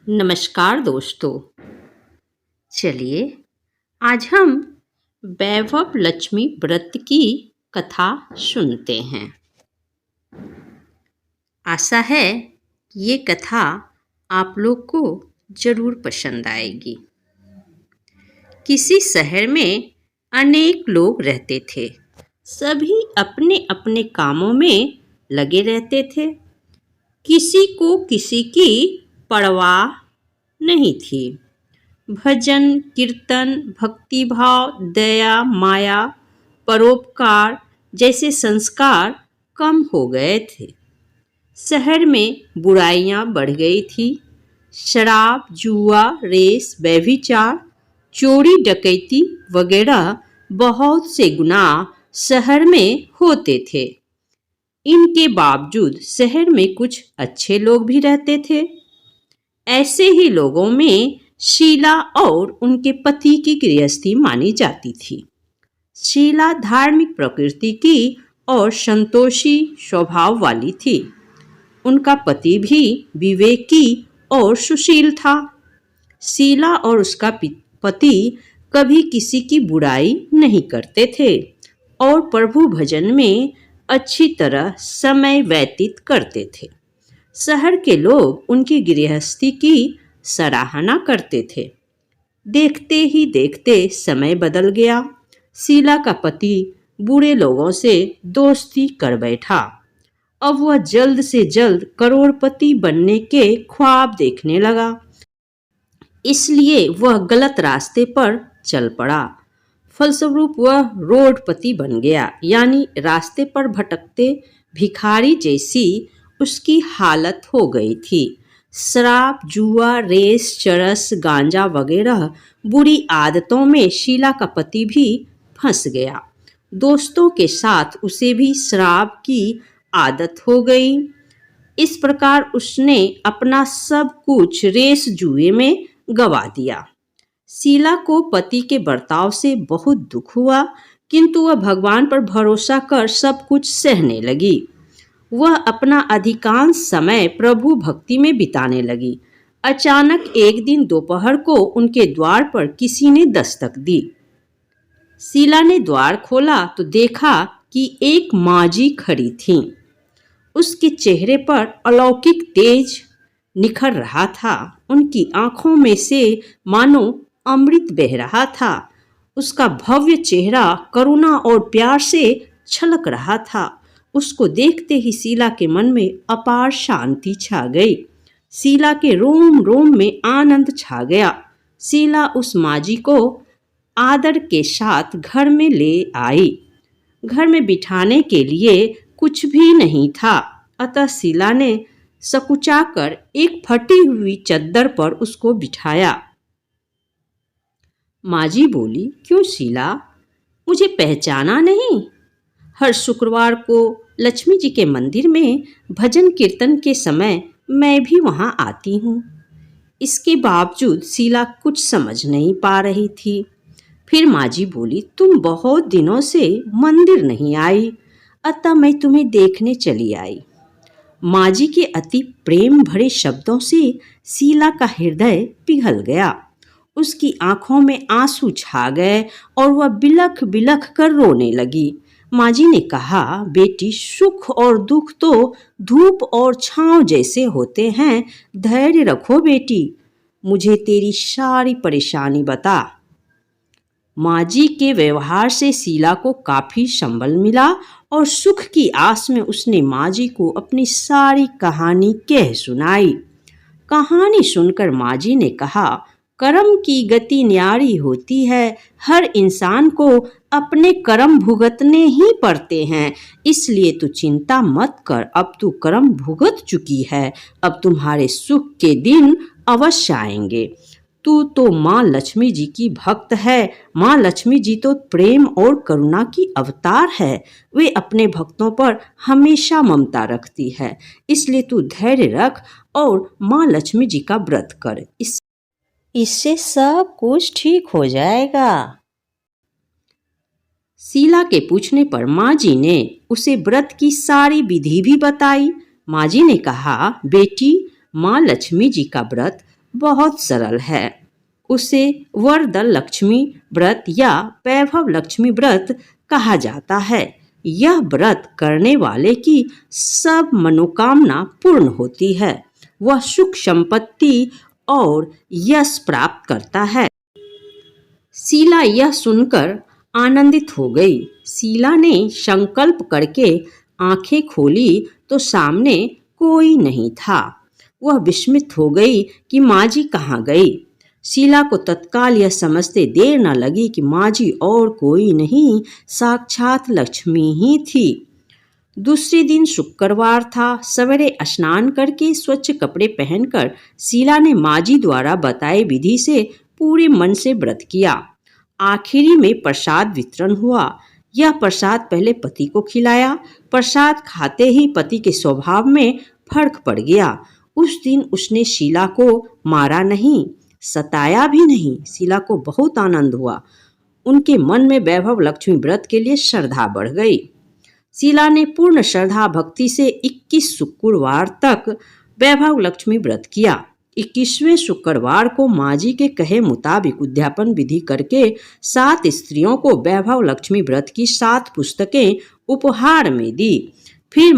नमस्कार दोस्तों। चलिए आज हम वैभव लक्ष्मी व्रत की कथा सुनते हैं। आशा है कि ये कथा आप लोग को जरूर पसंद आएगी। किसी शहर में अनेक लोग रहते थे। सभी अपने अपने कामों में लगे रहते थे। किसी को किसी की परवाह नहीं थी। भजन कीर्तन, भक्तिभाव, दया, माया, परोपकार जैसे संस्कार कम हो गए थे। शहर में बुराइयां बढ़ गई थी। शराब, जुआ, रेस, व्यभिचार, चोरी, डकैती वगैरह बहुत से गुनाह शहर में होते थे। इनके बावजूद शहर में कुछ अच्छे लोग भी रहते थे। ऐसे ही लोगों में शीला और उनके पति की गृहस्थी मानी जाती थी। शीला धार्मिक प्रकृति की और संतोषी स्वभाव वाली थी। उनका पति भी विवेकी और सुशील था। शीला और उसका पति कभी किसी की बुराई नहीं करते थे और प्रभु भजन में अच्छी तरह समय व्यतीत करते थे। शहर के लोग उनकी गृहस्थी की सराहना करते थे। देखते ही देखते समय बदल गया। शीला का पति बुरे लोगों से दोस्ती कर बैठा। अब वह जल्द से जल्द करोड़पति बनने के ख्वाब देखने लगा। इसलिए वह गलत रास्ते पर चल पड़ा। फलस्वरूप वह रोडपति बन गया, यानी रास्ते पर भटकते भिखारी जैसी उसकी हालत हो गई थी। शराब, जुआ, रेस, चरस, गांजा वगैरह बुरी आदतों में शीला का पति भी फंस गया। दोस्तों के साथ उसे भी शराब की आदत हो गई। इस प्रकार उसने अपना सब कुछ रेस जुए में गवा दिया। शीला को पति के बर्ताव से बहुत दुख हुआ, किंतु वह भगवान पर भरोसा कर सब कुछ सहने लगी। वह अपना अधिकांश समय प्रभु भक्ति में बिताने लगी। अचानक एक दिन दोपहर को उनके द्वार पर किसी ने दस्तक दी। शीला ने द्वार खोला तो देखा कि एक माजी खड़ी थीं। उसके चेहरे पर अलौकिक तेज निखर रहा था। उनकी आंखों में से मानो अमृत बह रहा था। उसका भव्य चेहरा करुणा और प्यार से छलक रहा था। उसको देखते ही शीला के मन में अपार शांति छा गई। शीला के रोम रोम में आनंद छा गया। शीला उस माजी को आदर के साथ घर में ले आई। घर में बिठाने के लिए कुछ भी नहीं था, अतः शीला ने सकुचाकर एक फटी हुई चद्दर पर उसको बिठाया। माजी बोली, क्यों शीला, मुझे पहचाना नहीं? हर शुक्रवार को लक्ष्मी जी के मंदिर में भजन कीर्तन के समय मैं भी वहां आती हूँ। इसके बावजूद शीला कुछ समझ नहीं पा रही थी। फिर माजी बोली, तुम बहुत दिनों से मंदिर नहीं आई, अतः मैं तुम्हें देखने चली आई। माजी के अति प्रेम भरे शब्दों से शीला का हृदय पिघल गया। उसकी आंखों में आंसू छा गए और वह बिलख बिलख कर रोने लगी। माजी ने कहा, बेटी, सुख और दुख तो धूप और छांव जैसे होते हैं। धैर्य रखो बेटी, मुझे तेरी सारी परेशानी बता। माजी के व्यवहार से शीला को काफी संबल मिला और सुख की आस में उसने माजी को अपनी सारी कहानी कह सुनाई। कहानी सुनकर माजी ने कहा, कर्म की गति न्यारी होती है। हर इंसान को अपने कर्म भुगतने ही पड़ते हैं, इसलिए तू चिंता मत कर। अब तू कर्म भुगत चुकी है, अब तुम्हारे सुख के दिन अवश्य आएंगे। तू तो माँ लक्ष्मी जी की भक्त है। माँ लक्ष्मी जी तो प्रेम और करुणा की अवतार है। वे अपने भक्तों पर हमेशा ममता रखती है, इसलिए तू धैर्य रख और माँ लक्ष्मी जी का व्रत कर। इससे सब कुछ ठीक हो जाएगा। शीला के पूछने पर माँ जी ने उसे व्रत की सारी विधि भी बताई। माँ जी ने कहा, बेटी, माँ लक्ष्मी जी का व्रत बहुत सरल है। उसे वरदलक्ष्मी व्रत या वैभव लक्ष्मी व्रत कहा जाता है। यह व्रत करने वाले की सब मनोकामना पूर्ण होती है। वह सुख संपत्ति और यश प्राप्त करता है। शीला यह सुनकर आनंदित हो गई। शीला ने संकल्प करके आंखें खोली तो सामने कोई नहीं था। वह विस्मित हो गई कि माँ जी कहाँ गई। शीला को तत्काल यह समझते देर न लगी कि माँ जी और कोई नहीं, साक्षात लक्ष्मी ही थी। दूसरे दिन शुक्रवार था। सवेरे स्नान करके स्वच्छ कपड़े पहनकर शीला ने माँ जी द्वारा बताए विधि से पूरे मन से व्रत किया। आखिरी में प्रसाद वितरण हुआ। यह प्रसाद पहले पति को खिलाया। प्रसाद खाते ही पति के स्वभाव में फर्क पड़ गया। उस दिन उसने शीला को मारा नहीं, सताया भी नहीं। शीला को बहुत आनंद हुआ। उनके मन में वैभव लक्ष्मी व्रत के लिए श्रद्धा बढ़ गई। शीला ने पूर्ण श्रद्धा भक्ति से 21 शुक्रवार तक वैभव लक्ष्मी व्रत किया। 21वें शुक्रवार को माँ जी के कहे मुताबिक उद्यापन विधि करके 7 स्त्रियों को वैभव लक्ष्मी व्रत की 7 पुस्तकें उपहार में दी। फिर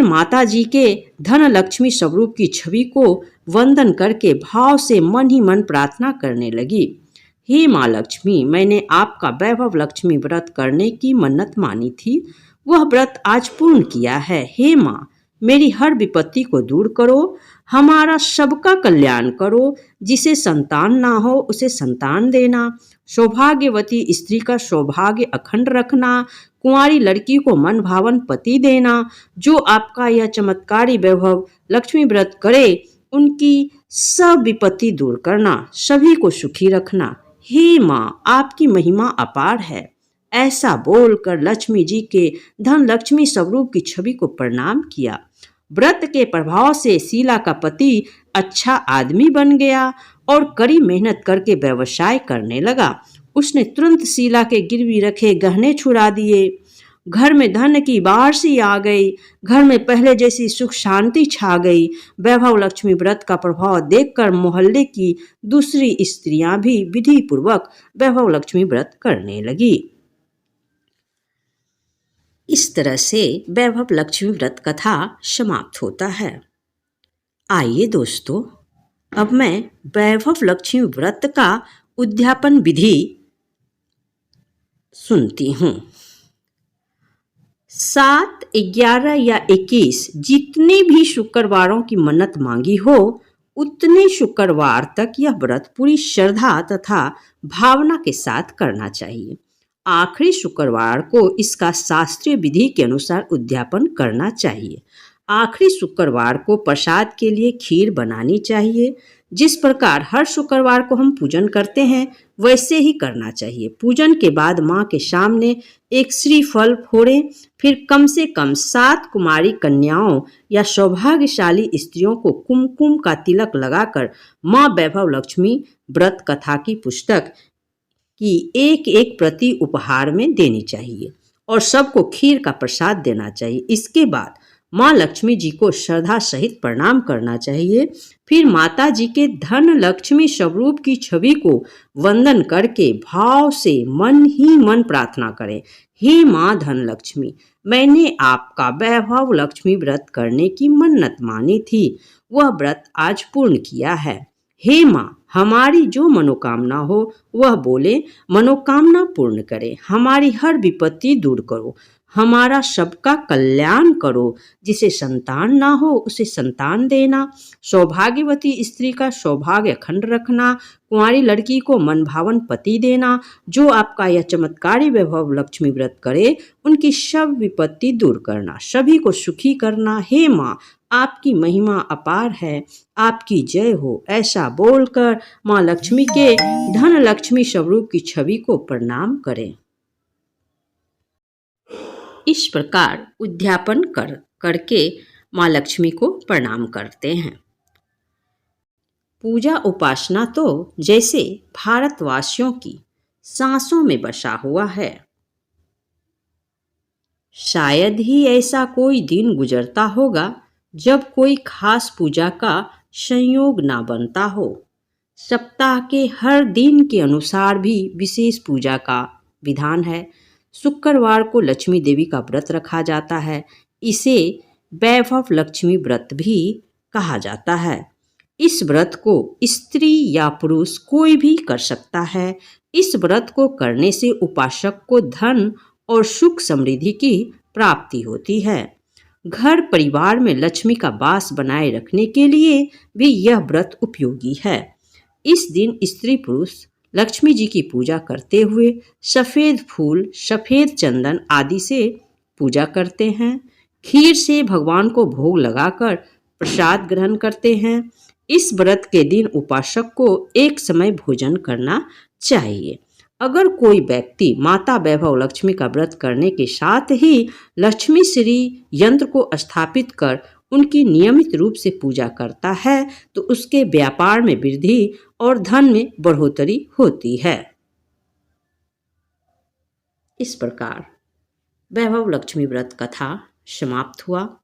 माता जी के धन लक्ष्मी स्वरूप की छवि को वंदन करके भाव से मन ही मन प्रार्थना करने लगी। हे माँ लक्ष्मी, मैंने आपका वैभव लक्ष्मी व्रत करने की मन्नत मानी थी, वह व्रत आज पूर्ण किया है। हे माँ, मेरी हर विपत्ति को दूर करो, हमारा सबका कल्याण करो। जिसे संतान ना हो उसे संतान देना, सौभाग्यवती स्त्री का सौभाग्य अखंड रखना, कुंवारी लड़की को मन भावन पति देना। जो आपका यह चमत्कारी वैभव लक्ष्मी व्रत करे उनकी सब विपत्ति दूर करना, सभी को सुखी रखना। हे माँ, आपकी महिमा अपार है। ऐसा बोलकर लक्ष्मी जी के धन लक्ष्मी स्वरूप की छवि को प्रणाम किया। व्रत के प्रभाव से शीला का पति अच्छा आदमी बन गया और कड़ी मेहनत करके व्यवसाय करने लगा। उसने तुरंत शीला के गिरवी रखे गहने छुड़ा दिए। घर में धन की बाढ़ सी आ गई। घर में पहले जैसी सुख शांति छा गई। वैभव लक्ष्मी व्रत का प्रभाव देखकर मोहल्ले की दूसरी स्त्रियां भी विधि पूर्वक वैभव लक्ष्मी व्रत करने लगी। इस तरह से वैभव लक्ष्मी व्रत कथा समाप्त होता है। आइए दोस्तों, अब मैं वैभव लक्ष्मी व्रत का उद्यापन विधि सुनती हूँ। 7, 11 या 21 जितने भी शुक्रवारों की मन्नत मांगी हो उतने शुक्रवार तक यह व्रत पूरी श्रद्धा तथा भावना के साथ करना चाहिए। आखिरी शुक्रवार को इसका शास्त्रीय विधि के अनुसार उद्यापन करना चाहिए। आखिरी शुक्रवार को प्रसाद के लिए खीर बनानी चाहिए। जिस प्रकार हर शुक्रवार को हम पूजन करते हैं वैसे ही करना चाहिए। पूजन के बाद माँ के सामने एक श्रीफल फोड़ें। फिर कम से कम 7 कुमारी कन्याओं या सौभाग्यशाली स्त्रियों को कुमकुम का तिलक लगाकर माँ वैभव लक्ष्मी व्रत कथा की पुस्तक की एक एक प्रति उपहार में देनी चाहिए और सबको खीर का प्रसाद देना चाहिए। इसके बाद माँ लक्ष्मी जी को श्रद्धा सहित प्रणाम करना चाहिए। फिर माता जी के धन लक्ष्मी स्वरूप की छवि को वंदन करके भाव से मन ही मन प्रार्थना करें। हे माँ धन लक्ष्मी, मैंने आपका वैभव लक्ष्मी व्रत करने की मन्नत मानी थी, वह व्रत आज पूर्ण किया है। हे माँ, हमारी जो मनोकामना हो वह बोले, मनोकामना पूर्ण करे। हमारी हर विपत्ति दूर करो, हमारा सबका कल्याण करो। जिसे संतान ना हो उसे संतान देना, सौभाग्यवती स्त्री का सौभाग्य अखंड रखना, कुंवारी लड़की को मन भावन पति देना। जो आपका यह चमत्कारी वैभव लक्ष्मी व्रत करे उनकी सब विपत्ति दूर करना, सभी को सुखी करना। हे माँ, आपकी महिमा अपार है, आपकी जय हो। ऐसा बोलकर माँ लक्ष्मी के धन लक्ष्मी स्वरूप की छवि को प्रणाम करें। इस प्रकार उद्यापन करके माँ लक्ष्मी को प्रणाम करते हैं। पूजा उपासना तो जैसे भारतवासियों की सांसों में बसा हुआ है। शायद ही ऐसा कोई दिन गुजरता होगा जब कोई खास पूजा का संयोग ना बनता हो। सप्ताह के हर दिन के अनुसार भी विशेष पूजा का विधान है। शुक्रवार को लक्ष्मी देवी का व्रत रखा जाता है। इसे वैभव लक्ष्मी व्रत भी कहा जाता है। इस व्रत को स्त्री या पुरुष कोई भी कर सकता है। इस व्रत को करने से उपासक को धन और सुख समृद्धि की प्राप्ति होती है। घर परिवार में लक्ष्मी का वास बनाए रखने के लिए भी यह व्रत उपयोगी है। इस दिन स्त्री पुरुष लक्ष्मी जी की पूजा करते हुए सफेद फूल, सफेद चंदन आदि से पूजा करते हैं। खीर से भगवान को भोग लगाकर प्रसाद ग्रहण करते हैं। इस व्रत के दिन उपासक को एक समय भोजन करना चाहिए। अगर कोई व्यक्ति माता वैभव लक्ष्मी का व्रत करने के साथ ही लक्ष्मी श्री यंत्र को स्थापित कर उनकी नियमित रूप से पूजा करता है तो उसके व्यापार में वृद्धि और धन में बढ़ोतरी होती है। इस प्रकार वैभव लक्ष्मी व्रत कथा समाप्त हुआ।